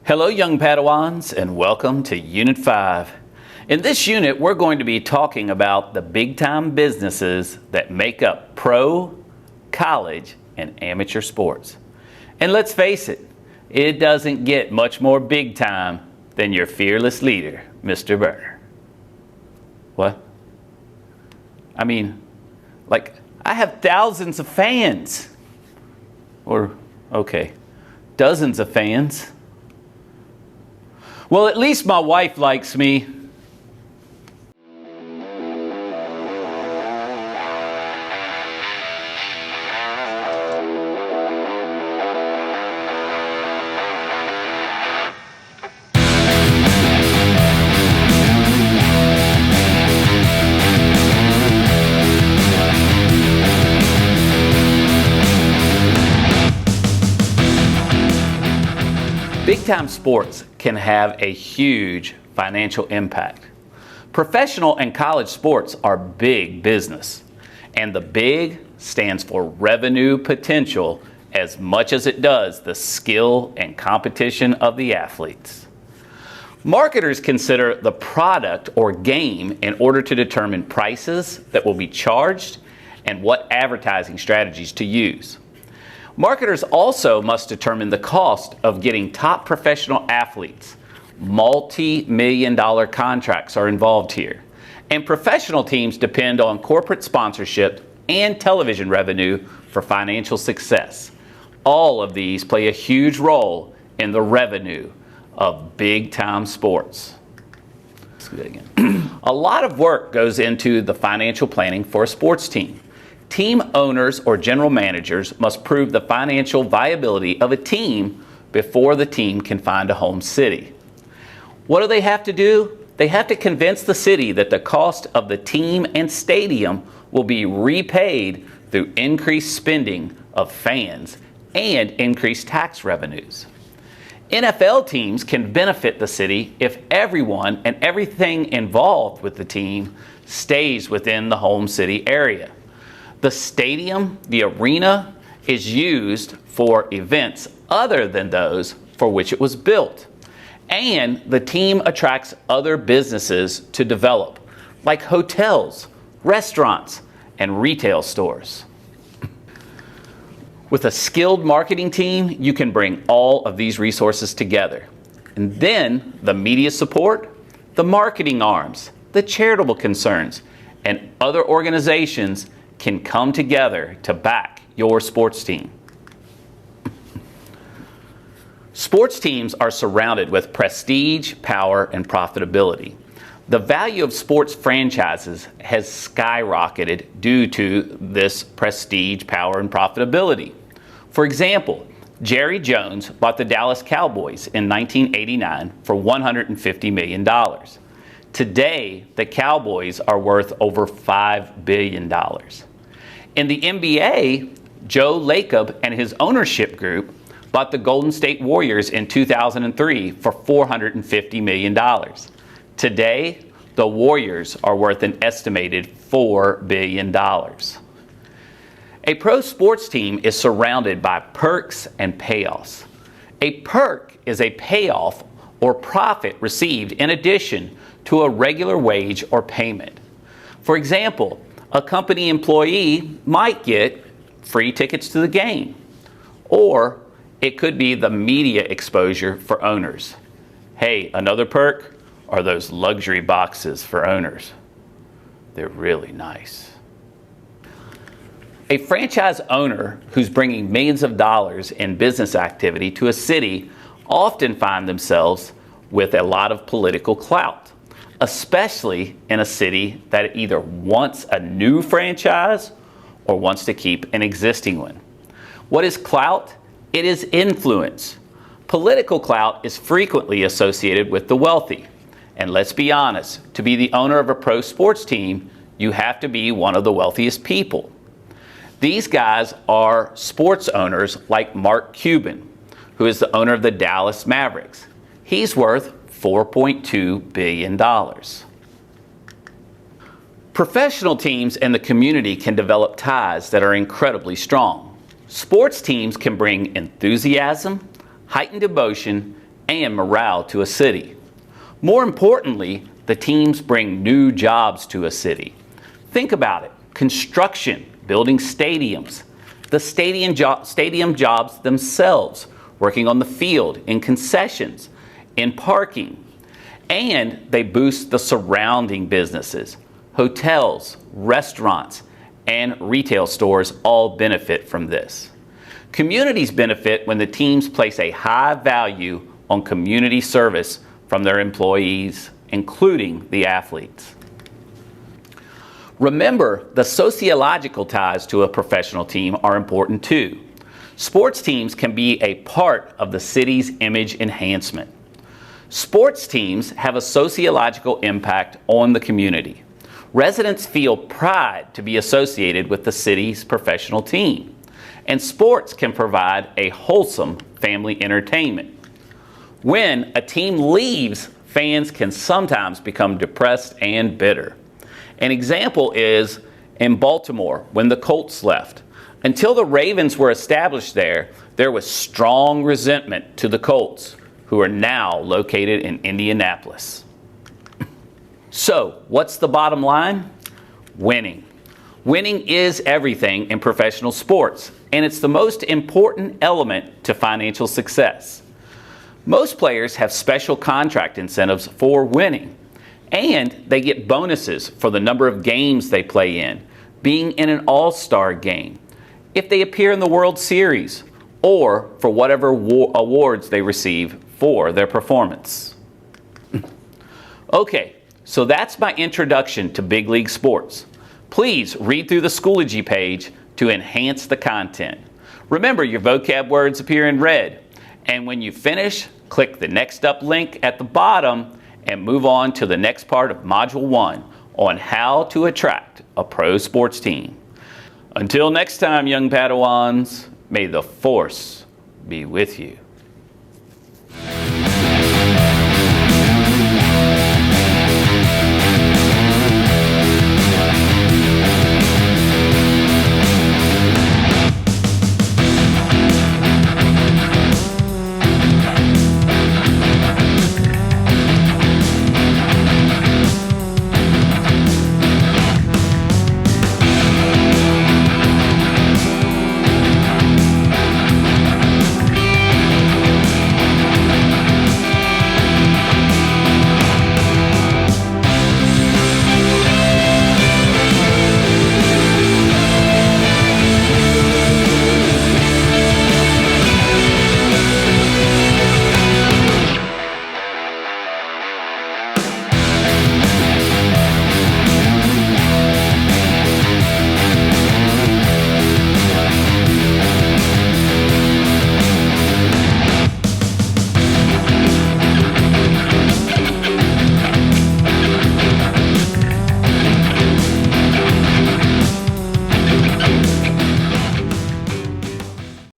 Hello, young Padawans, and welcome to Unit 5. In this unit, we're going to be talking about the big-time businesses that make up pro, college, and amateur sports. And let's face it, it doesn't get much more big-time than your fearless leader, Mr. Burner. What? I mean, like, I have thousands of fans. Or, okay, dozens of fans. Well, at least my wife likes me. Big-time sports can have a huge financial impact. Professional and college sports are big business, and the big stands for revenue potential as much as it does the skill and competition of the athletes. Marketers consider the product or game in order to determine prices that will be charged and what advertising strategies to use. Marketers also must determine the cost of getting top professional athletes. Multi-million-dollar contracts are involved here. And professional teams depend on corporate sponsorship and television revenue for financial success. All of these play a huge role in the revenue of big-time sports. Let's do that again. A lot of work goes into the financial planning for a sports team. Team owners or general managers must prove the financial viability of a team before the team can find a home city. What do they have to do? They have to convince the city that the cost of the team and stadium will be repaid through increased spending of fans and increased tax revenues. NFL teams can benefit the city if everyone and everything involved with the team stays within the home city area. The stadium, the arena, is used for events other than those for which it was built. And the team attracts other businesses to develop, like hotels, restaurants, and retail stores. With a skilled marketing team, you can bring all of these resources together. And then the media support, the marketing arms, the charitable concerns, and other organizations can come together to back your sports team. Sports teams are surrounded with prestige, power, and profitability. The value of sports franchises has skyrocketed due to this prestige, power, and profitability. For example, Jerry Jones bought the Dallas Cowboys in 1989 for $150 million. Today, the Cowboys are worth over $5 billion. In the NBA, Joe Lacob and his ownership group bought the Golden State Warriors in 2003 for $450 million. Today, the Warriors are worth an estimated $4 billion. A pro sports team is surrounded by perks and payoffs. A perk is a payoff or profit received in addition to a regular wage or payment. For example, a company employee might get free tickets to the game, or it could be the media exposure for owners. Hey, another perk are those luxury boxes for owners. They're really nice. A franchise owner who's bringing millions of dollars in business activity to a city often find themselves with a lot of political clout, especially in a city that either wants a new franchise or wants to keep an existing one. What is clout? It is influence. Political clout is frequently associated with the wealthy. And let's be honest, to be the owner of a pro sports team, you have to be one of the wealthiest people. These guys are sports owners like Mark Cuban, who is the owner of the Dallas Mavericks. He's worth $4.2 billion. Professional teams and the community can develop ties that are incredibly strong. Sports teams can bring enthusiasm, heightened emotion, and morale to a city. More importantly, the teams bring new jobs to a city. Think about it: construction, building stadiums, the stadium jobs themselves, working on the field, in concessions, in parking, and they boost the surrounding businesses. Hotels, restaurants, and retail stores all benefit from this. Communities benefit when the teams place a high value on community service from their employees, including the athletes. Remember, the sociological ties to a professional team are important too. Sports teams can be a part of the city's image enhancement. Sports teams have a sociological impact on the community. Residents feel pride to be associated with the city's professional team, and sports can provide a wholesome family entertainment. When a team leaves, fans can sometimes become depressed and bitter. An example is in Baltimore when the Colts left. Until the Ravens were established there was strong resentment to the Colts, who are now located in Indianapolis. So, what's the bottom line? Winning. Winning is everything in professional sports, and it's the most important element to financial success. Most players have special contract incentives for winning, and they get bonuses for the number of games they play in, being in an all-star game, if they appear in the World Series, or for whatever awards they receive for their performance. Okay, so that's my introduction to big league sports. Please read through the Schoology page to enhance the content. Remember, your vocab words appear in red, and when you finish, click the Next Up link at the bottom and move on to the next part of Module 1 on how to attract a pro sports team. Until next time, young Padawans, may the Force be with you.